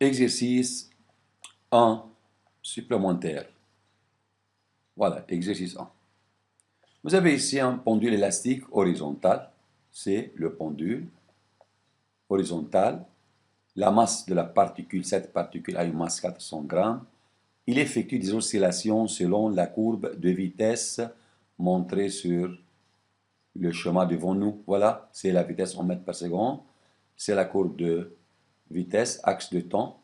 exercice 1 supplémentaire. Voilà, exercice 1. Vous avez ici un pendule élastique horizontal. C'est le pendule horizontal. La masse de la particule, cette particule a une masse 400 grammes. Il effectue des oscillations selon la courbe de vitesse montrée sur le schéma devant nous. Voilà, c'est la vitesse en mètres par seconde. C'est la courbe de vitesse, axe de temps.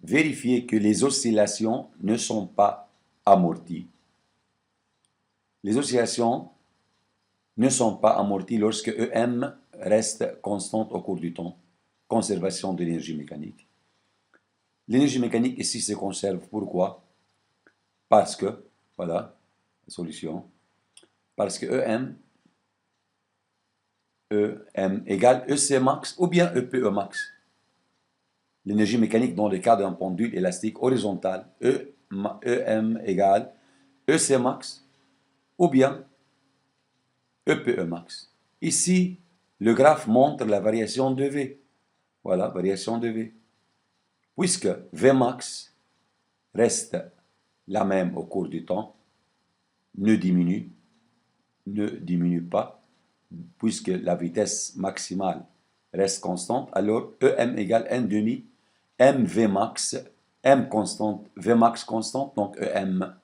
Vérifiez que les oscillations ne sont pas amorties. Les oscillations ne sont pas amorties lorsque EM reste constante au cours du temps. Conservation de l'énergie mécanique. L'énergie mécanique ici se conserve. Pourquoi? Parce que, voilà, la solution, parce que EM égale EC max ou bien EPE max. L'énergie mécanique dans le cas d'un pendule élastique horizontal, EM égale EC max ou bien EPE max. Ici, le graphe montre la variation de V. Voilà, variation de V. Puisque Vmax reste la même au cours du temps, ne diminue pas, puisque la vitesse maximale reste constante, alors EM égale N demi, M Vmax, M constante, Vmax constante, donc EM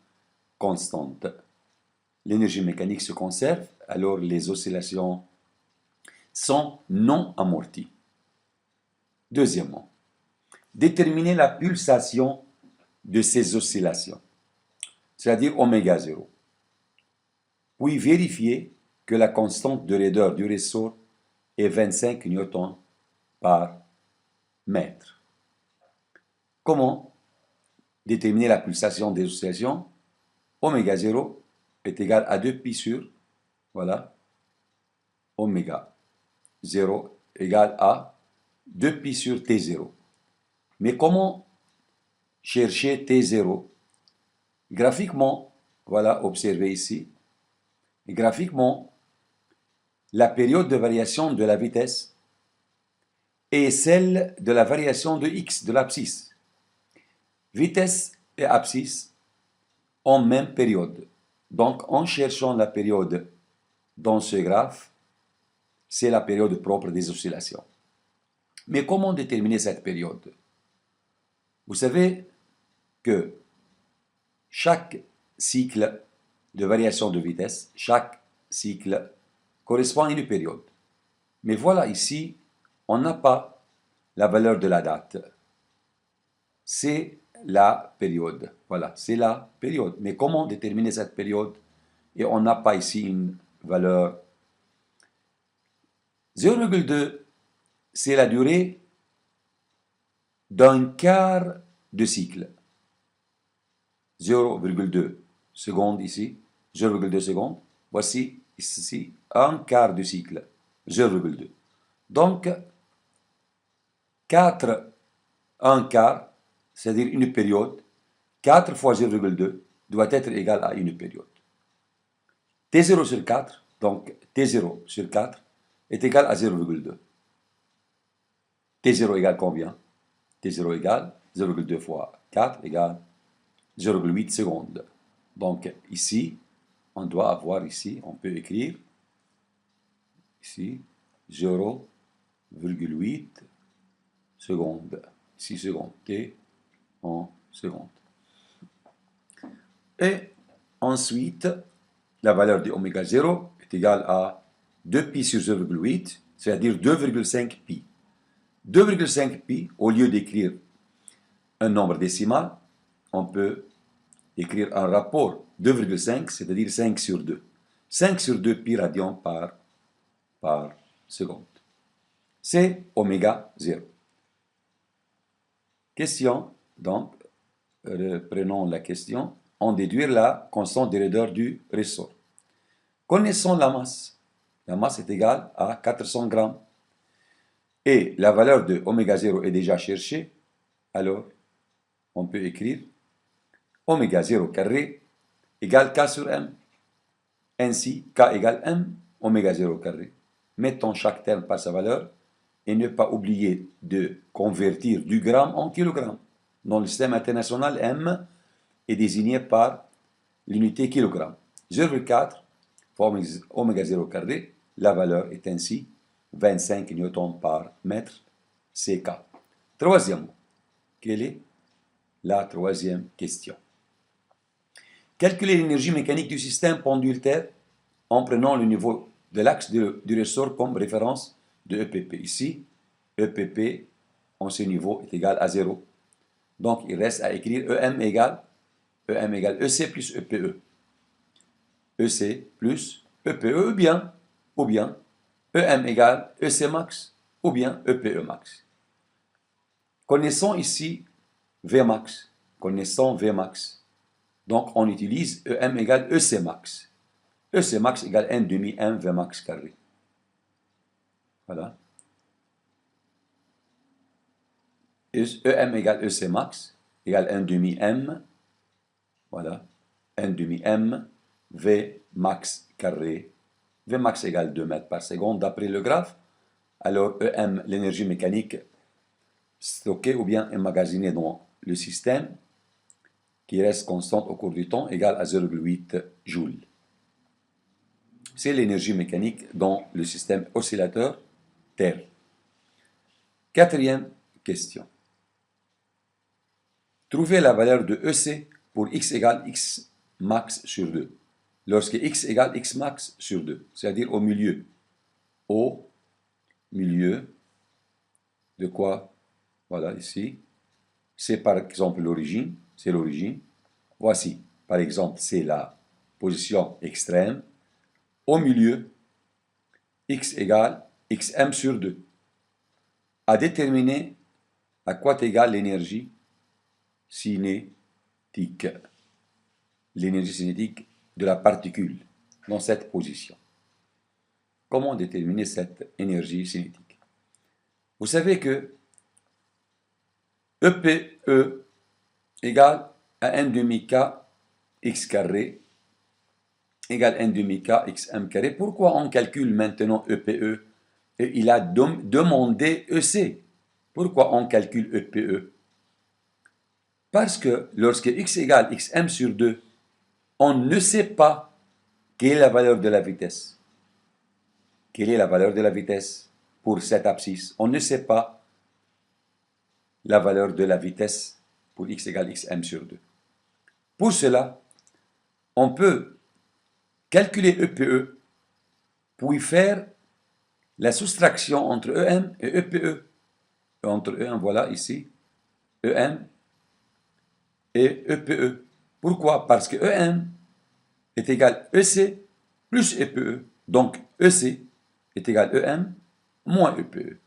constante. L'énergie mécanique se conserve, alors les oscillations sont non amorties. Deuxièmement, déterminer la pulsation de ces oscillations, c'est-à-dire oméga 0. Puis vérifier que la constante de raideur du ressort est 25 newtons par mètre. Comment déterminer la pulsation des oscillations? Oméga 0 est égal à 2pi sur, voilà, oméga 0 égale à 2pi sur T0. Mais comment chercher T0? Graphiquement, voilà, observez ici, graphiquement, la période de variation de la vitesse est celle de la variation de x, de l'abscisse. Vitesse et abscisse ont même période. Donc, en cherchant la période dans ce graphe, c'est la période propre des oscillations. Mais comment déterminer cette période? Vous savez que chaque cycle de variation de vitesse, chaque cycle correspond à une période. Mais voilà, ici, on n'a pas la valeur de la date. C'est la période. Voilà, c'est la période. Mais comment déterminer cette période? Et on n'a pas ici une valeur. 0,2, c'est la durée d'un quart de cycle. 0,2 secondes ici, 0,2 secondes. Voici ici un quart de cycle, 0,2. Donc, 4, un quart, c'est-à-dire une période, 4 fois 0,2 doit être égal à une période. T0 sur 4, donc T0 sur 4 est égal à 0,2. T0 égale combien? T0 égale 0,2 fois 4 égale 0,8 secondes. Donc ici, on doit avoir ici, on peut écrire ici 0,8 secondes. 6 secondes, T en secondes. Et ensuite, la valeur de oméga 0 est égale à 2pi sur 0,8, c'est-à-dire 2,5 pi. 2,5 pi, au lieu d'écrire un nombre décimal, on peut écrire un rapport 2,5, c'est-à-dire 5 sur 2. 5 sur 2 pi radians par seconde. C'est oméga 0. Question, donc, reprenons la question. En déduire la constante de raideur du ressort. Connaissons la masse. La masse est égale à 400 grammes. Et la valeur de oméga 0 est déjà cherchée. Alors, on peut écrire oméga 0 carré égale K sur M. Ainsi, K égale M, oméga 0 carré. Mettons chaque terme par sa valeur et ne pas oublier de convertir du gramme en kilogramme. Dans le système international, M est désigné par l'unité kilogramme. 0,4 fois oméga 0 carré, la valeur est ainsi 25 newtons par mètre CK. Troisièmement, quelle est la troisième question? Calculer l'énergie mécanique du système pendule-terre en prenant le niveau de l'axe du ressort comme référence de EPP. Ici, EPP en ce niveau est égal à 0. Donc, il reste à écrire EM égale EC plus EPE. EC plus EPE ou bien EM égale EC max ou bien EPE max. Connaissons ici Vmax. Connaissons Vmax. Donc, on utilise EM égale EC max. EC max égale 1 demi M Vmax carré. Voilà. EM égale EC max égale 1 demi M. Voilà. 1 demi M V max carré. V max égale 2 mètres par seconde d'après le graphe. Alors EM, l'énergie mécanique stockée ou bien emmagasinée dans le système, qui reste constante au cours du temps, égale à 0,8 joules. C'est l'énergie mécanique dans le système oscillateur Terre. Quatrième question. Trouvez la valeur de EC pour x égale x max sur 2. Lorsque x égale x max sur 2, c'est-à-dire au milieu. Au milieu de quoi? Voilà, ici. C'est par exemple l'origine, c'est l'origine. Voici, par exemple, c'est la position extrême. Au milieu, x égale xm sur 2. À déterminer à quoi est égale l'énergie cinétique. L'énergie cinétique de la particule dans cette position. Comment déterminer cette énergie cinétique? Vous savez que EPE égale à 1 demi K x carré égale 1 demi K xm carré. Pourquoi on calcule maintenant EPE et il a demandé EC? Pourquoi on calcule EPE? Parce que lorsque x égale xm sur 2, on ne sait pas quelle est la valeur de la vitesse. Quelle est la valeur de la vitesse pour cette abscisse? On ne sait pas la valeur de la vitesse pour x égale xm sur 2. Pour cela, on peut calculer EPE, puis faire la soustraction entre EM et EPE. Entre EM, voilà ici, EM et EPE. Pourquoi? Parce que EM est égal EC plus EPE. Donc EC est égal EM moins EPE.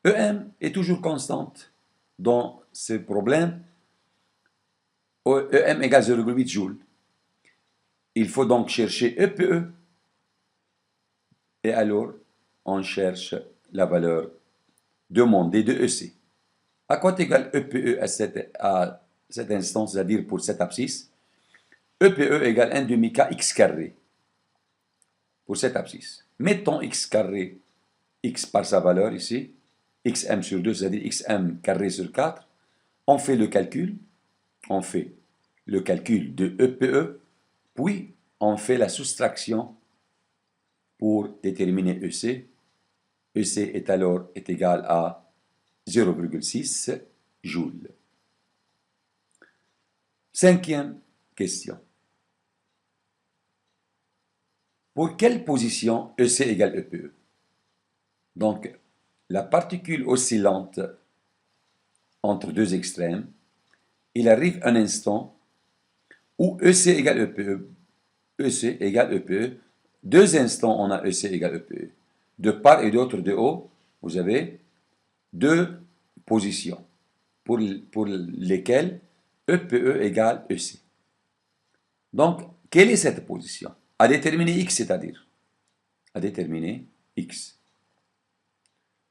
EM est toujours constante dans ce problème. EM égale 0,8 joules. Il faut donc chercher EPE. Et alors, on cherche la valeur demandée de EC. À quoi est égal EPE à cette instance, c'est-à-dire pour cette abscisse? EPE égale 1 demi K x carré pour cette abscisse. Mettons x carré, x par sa valeur ici, xm sur 2, c'est-à-dire xm carré sur 4. On fait le calcul de EPE, puis on fait la soustraction pour déterminer EC. EC est égal à 0,6 joules. Cinquième question. Pour quelle position EC égale EPE? Donc, la particule oscillante entre deux extrêmes, il arrive un instant où EC égale EPE. EC égale EPE. Deux instants, on a EC égale EPE. De part et d'autre de haut, vous avez deux positions pour lesquelles EPE égale EC. Donc, quelle est cette position? À déterminer x, c'est-à-dire à déterminer x.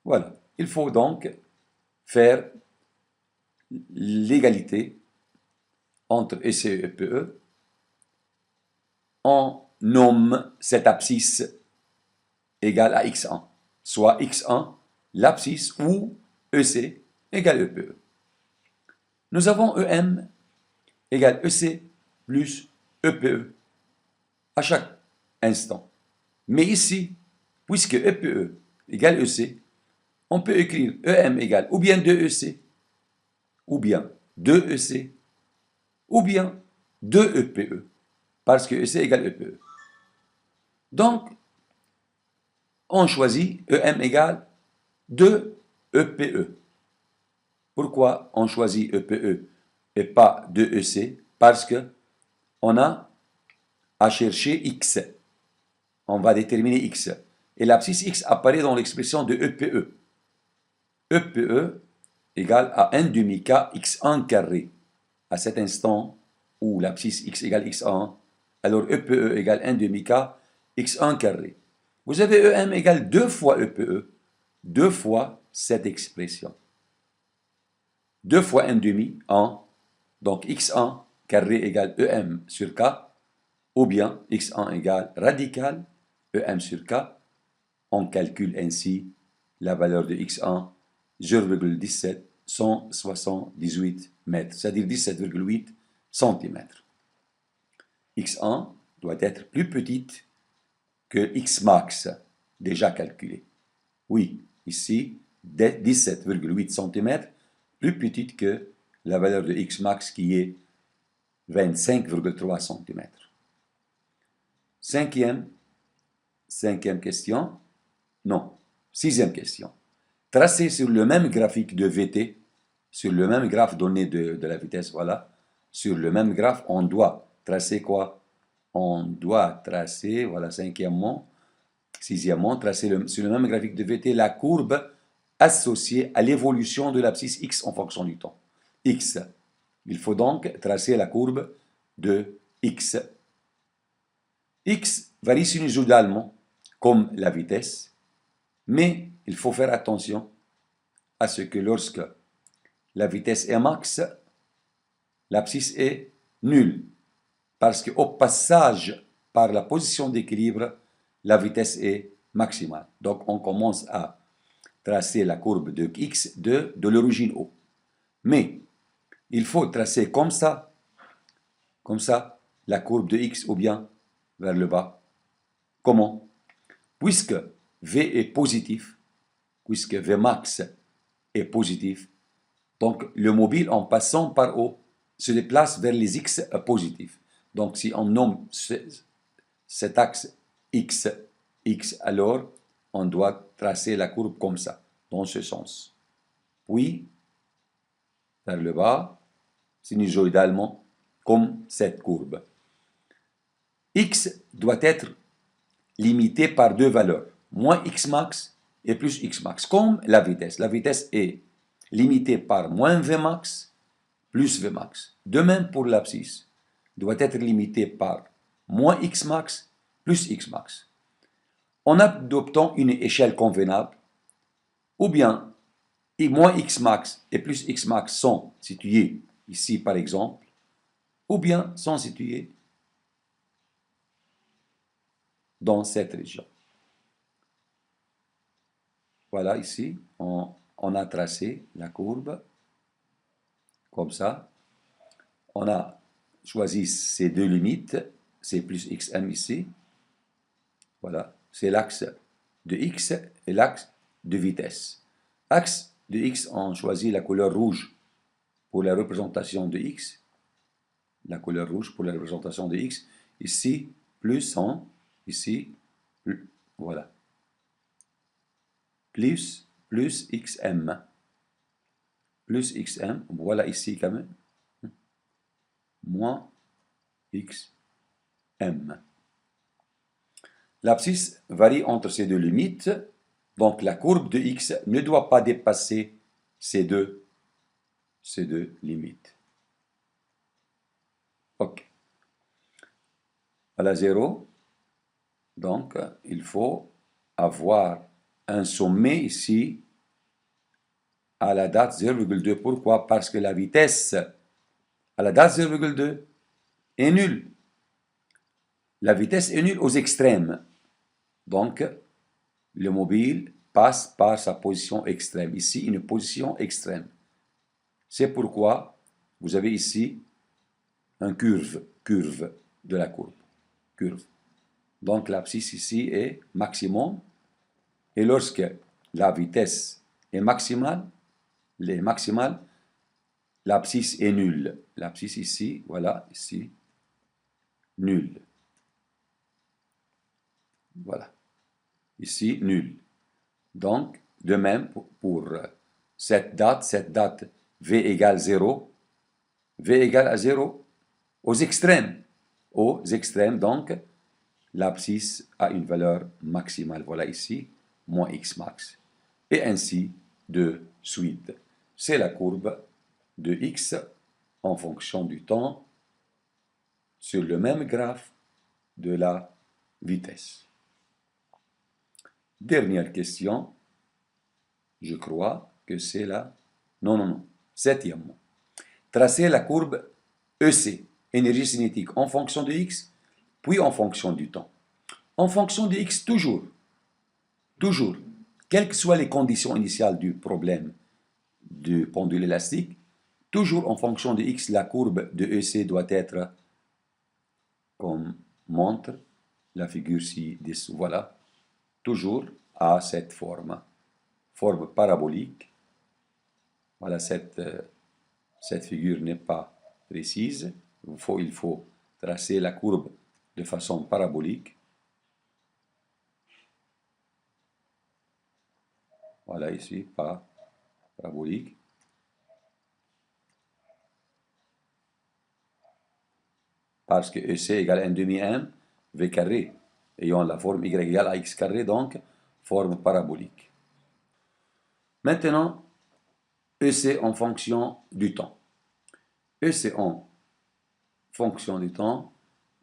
Voilà. Il faut donc faire l'égalité entre EC et EPE. On nomme cette abscisse égale à x1, soit x1 l'abscisse ou EC égale EPE. Nous avons EM égale EC plus EPE à chaque instant. Mais ici, puisque EPE égale EC, on peut écrire EM égale ou bien 2EC, ou bien 2EC, ou bien 2EPE, parce que EC égale EPE. Donc, on choisit EM égale 2EPE. Pourquoi on choisit EPE et pas 2EC? Parce que on a à chercher X. On va déterminer X. Et l'abscisse X apparaît dans l'expression de EPE. EPE égale à 1 demi-K x1 carré. À cet instant où l'abscisse X égale x1, alors EPE égale 1 demi-K x1 carré. Vous avez EM égale 2 fois EPE, 2 fois cette expression. 2 fois 1 demi, 1. Donc x1 carré égale EM sur K, ou bien x1 égale radical EM sur K. On calcule ainsi la valeur de x1, 0,17178 mètres, c'est-à-dire 17,8 cm. x1 doit être plus petite que xmax, déjà calculé. Oui, ici, 17,8 cm, plus petite que la valeur de xmax qui est 25,3 cm. Cinquième question. Non, sixième question. Tracé sur le même graphique de VT, sur le même graphe donné de la vitesse, voilà, sur le même graphe, on doit tracer quoi? On doit tracer, voilà, sixièmement, tracer sur le même graphique de VT la courbe associée à l'évolution de l'abscisse X en fonction du temps. X. Il faut donc tracer la courbe de X. X varie sinusoïdalement, comme la vitesse, mais il faut faire attention à ce que lorsque la vitesse est max, l'abscisse est nulle, parce qu'au passage par la position d'équilibre, la vitesse est maximale. Donc on commence à tracer la courbe de x de l'origine O. Mais il faut tracer comme ça, la courbe de x ou bien vers le bas. Comment? Puisque V est positif, puisque Vmax est positif, donc le mobile en passant par O se déplace vers les x positifs. Donc si on nomme cet axe x, alors on doit tracer la courbe comme ça, dans ce sens. Puis, vers le bas, sinusoïdalement, comme cette courbe. X doit être limité par deux valeurs, moins xmax et plus xmax, comme la vitesse. La vitesse est limitée par moins Vmax plus Vmax. De même pour l'abscisse, doit être limitée par moins xmax plus xmax. En adoptant une échelle convenable, ou bien moins xmax et plus xmax sont situés ici par exemple, ou bien sont situés dans cette région. Voilà, ici, on a tracé la courbe, comme ça. On a choisi ces deux limites, c'est plus xm ici. Voilà, c'est l'axe de x et l'axe de vitesse. Axe de x, on choisit la couleur rouge pour la représentation de x. La couleur rouge pour la représentation de x. Ici, plus 100. Ici, voilà. Plus xm. Plus xm. Voilà ici quand même. Moins xm. L'abscisse varie entre ces deux limites. Donc la courbe de x ne doit pas dépasser ces deux limites. Ok. À la 0, donc il faut avoir un sommet ici à la date 0,2. Pourquoi? Parce que la vitesse à la date 0,2 est nulle. La vitesse est nulle aux extrêmes. Donc, le mobile passe par sa position extrême. Ici, une position extrême. C'est pourquoi vous avez ici un curve de la courbe. Curve. Donc l'abscisse ici est maximum. Et lorsque la vitesse est maximale, l'abscisse est nulle. L'abscisse ici, voilà, ici, nulle. Voilà. Ici, nulle. Donc, de même pour cette date V égale 0, V égale à 0 aux extrêmes. Aux extrêmes, donc, l'abscisse a une valeur maximale. Voilà ici, moins x max. Et ainsi de suite. C'est la courbe de x en fonction du temps sur le même graphe de la vitesse. Dernière question. Je crois que c'est la... Non. Septième. Tracer la courbe EC, énergie cinétique, en fonction de x, puis en fonction du temps. En fonction de x, toujours, quelles que soient les conditions initiales du problème du pendule élastique, toujours en fonction de x, la courbe de EC doit être, comme montre la figure ci-dessous, voilà, toujours à cette forme parabolique. Voilà, cette figure n'est pas précise. Il faut tracer la courbe de façon parabolique. Voilà ici, pas parabolique. Parce que EC égale 1 demi m V carré, ayant la forme y égale à x carré, donc forme parabolique. Maintenant, EC en fonction du temps. EC en fonction du temps,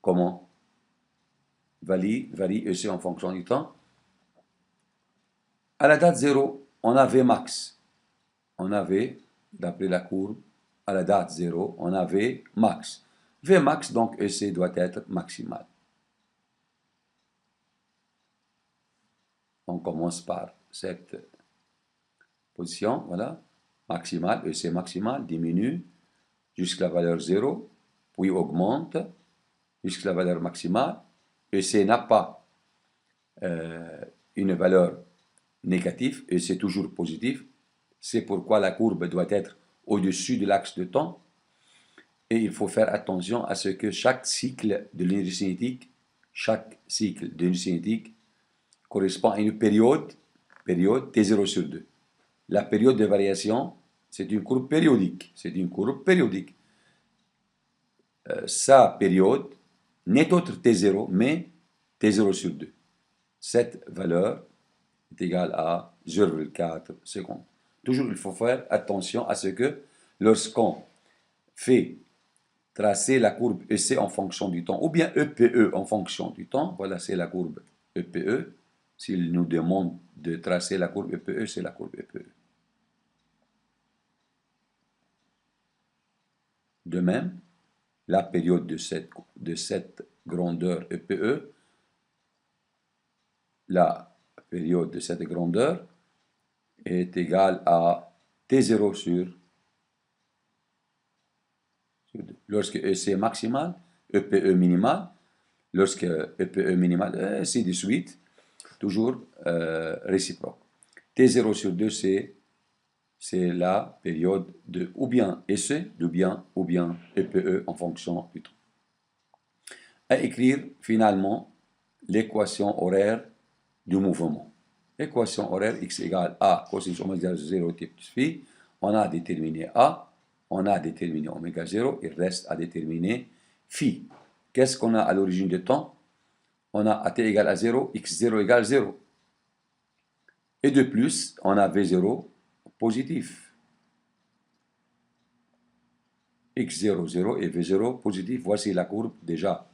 comment varie EC en fonction du temps. À la date 0, on a V max. On avait, d'après la courbe, à la date 0, on a V max. V max, donc EC doit être maximal. On commence par cette position, voilà, maximale, EC maximal, diminue jusqu'à la valeur 0, puis augmente jusqu'à la valeur maximale. EC n'a pas une valeur négative, EC toujours positif. C'est pourquoi la courbe doit être au-dessus de l'axe de temps. Et il faut faire attention à ce que chaque cycle de l'énergie cinétique, correspond à une période T0 sur 2. La période de variation, c'est une courbe périodique. Sa période n'est autre T0, mais T0 sur 2. Cette valeur est égale à 0,4 secondes. Toujours, il faut faire attention à ce que lorsqu'on fait tracer la courbe EC en fonction du temps, ou bien EPE en fonction du temps, voilà, c'est la courbe EPE. S'il nous demande de tracer la courbe EPE, c'est la courbe EPE. De même, la période de cette grandeur EPE, la période de cette grandeur est égale à T0 sur 2. Lorsque EC est maximal, EPE minimal, lorsque EPE minimal, ainsi de suite, toujours réciproque. T0 sur 2, c'est la période de ou bien EC, ou bien EPE en fonction du temps. À écrire finalement l'équation horaire du mouvement. L'équation horaire x égale a cosinus oméga 0 t plus phi. On a déterminé a, on a déterminé oméga 0, il reste à déterminer phi. Qu'est-ce qu'on a à l'origine du temps? On a at égale à 0, x0 égale 0. Et de plus, on a v0 positif. x0, 0 et v0 positif. Voici la courbe déjà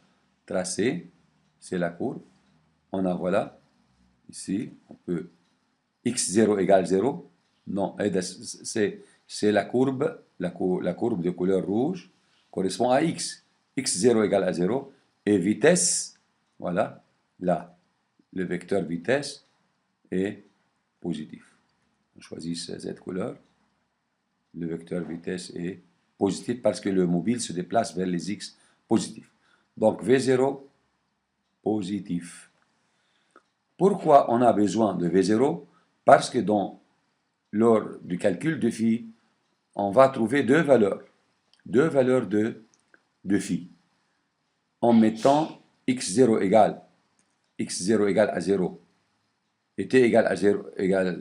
tracée. C'est la courbe. On a, voilà, ici, on peut x0 égale 0. Non, c'est la courbe de couleur rouge correspond à x. x0 égale à 0. Et vitesse, voilà, là, le vecteur vitesse est positif. On choisit cette couleur. Le vecteur vitesse est positif parce que le mobile se déplace vers les x positifs. Donc V0 positif. Pourquoi on a besoin de V0? Parce que lors du calcul de phi, on va trouver deux valeurs de phi, en mettant x0 égale à 0 et t égale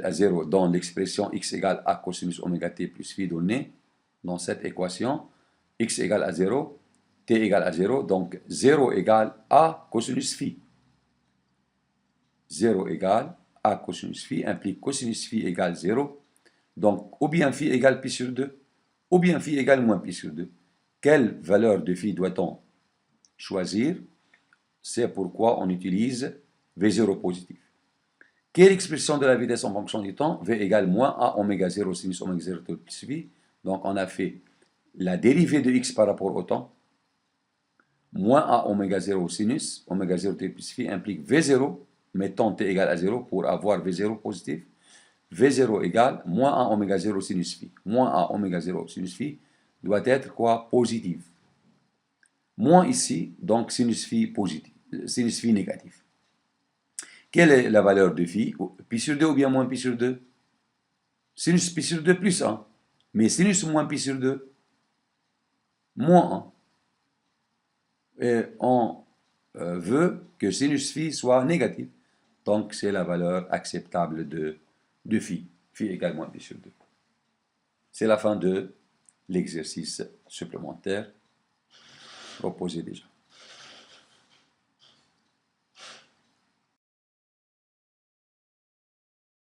à 0 dans l'expression x égale a cosinus oméga t plus phi donnée, dans cette équation, x égale à 0, t égale à 0, donc 0 égale a cosinus phi. 0 égale a cosinus phi implique cosinus phi égale 0, donc ou bien phi égale pi sur 2, ou bien phi égale moins pi sur 2. Quelle valeur de phi doit-on choisir? C'est pourquoi on utilise V0 positif. Quelle expression de la vitesse en fonction du temps? V égale moins A oméga 0 sinus oméga 0 t plus phi. Donc on a fait la dérivée de x par rapport au temps. Moins A oméga 0 sinus oméga 0 t plus phi implique V0, mettons t égale à 0 pour avoir V0 positif. V0 égale moins A oméga 0 sinus phi. Moins A oméga 0 sinus phi doit être quoi? Positif. Moins ici, donc sinus phi positif, sinus phi négatif. Quelle est la valeur de phi? Pi sur 2 ou bien moins pi sur 2? Sinus pi sur 2 plus 1. Mais sinus moins pi sur 2, moins 1. Et on veut que sinus phi soit négatif. Donc c'est la valeur acceptable de phi. Phi égale moins pi sur 2. C'est la fin de l'exercice supplémentaire proposé déjà.